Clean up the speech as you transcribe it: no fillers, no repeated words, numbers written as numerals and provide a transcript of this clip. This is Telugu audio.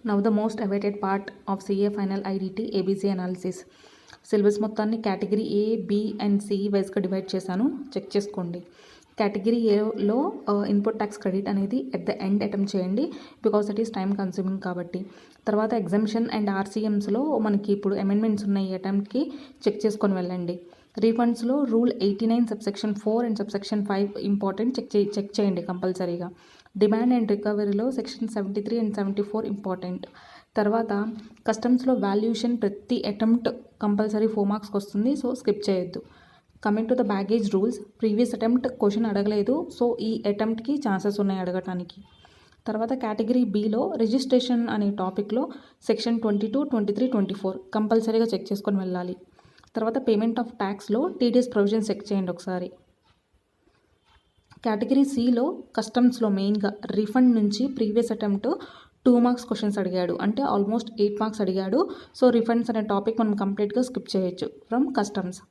Now the most awaited part of CA final IDT ABC analysis. Syllabus మొత్తాన్ని category A, B and C వైజ్గా డివైడ్ చేశాను, చెక్ చేసుకోండి. కేటగిరీ ఏలో ఇన్పుట్ ట్యాక్స్ క్రెడిట్ అనేది ఎట్ ద ఎండ్ అటెంప్ట్ చేయండి, because it is time consuming కాబట్టి. తర్వాత ఎగ్జామ్షన్ అండ్ ఆర్సీఎమ్స్లో మనకి ఇప్పుడు అమెండ్మెంట్స్ ఉన్నాయి, అటెంప్ట్కి చెక్ చేసుకొని వెళ్ళండి. రీఫండ్స్లో rule 89 subsection 4 and subsection 5 important, check చేయండి కంపల్సరీగా. డిమాండ్ అండ్ రికవరీలో సెక్షన్ 73 అండ్ 74 ఇంపార్టెంట్. తర్వాత కస్టమ్స్లో వాల్యుయేషన్ ప్రతి అటెంప్ట్ కంపల్సరీ 4 మార్క్స్కి వస్తుంది, సో స్కిప్ చేయొద్దు. Coming to the baggage rules, previous attempt question అడగలేదు, సో ఈ అటెంప్ట్కి ఛాన్సెస్ ఉన్నాయి అడగటానికి. తర్వాత కేటగిరీ బిలో రిజిస్ట్రేషన్ అనే టాపిక్లో సెక్షన్ 22, 23, 24 కంపల్సరీగా చెక్ చేసుకొని వెళ్ళాలి. తర్వాత పేమెంట్ ఆఫ్ ట్యాక్స్లో టీడీఎస్ ప్రొవిజన్ చెక్ చేయండి ఒకసారి. కేటగిరీ సిలో కస్టమ్స్లో మెయిన్గా రీఫండ్ నుంచి ప్రీవియస్ అటెంప్ట్ 2 మార్క్స్ క్వశ్చన్స్ అడిగాడు, అంటే ఆల్మోస్ట్ 8 మార్క్స్ అడిగాడు. సో రిఫండ్స్ అనే టాపిక్ మనం కంప్లీట్గా స్కిప్ చేయొచ్చు ఫ్రమ్ కస్టమ్స్.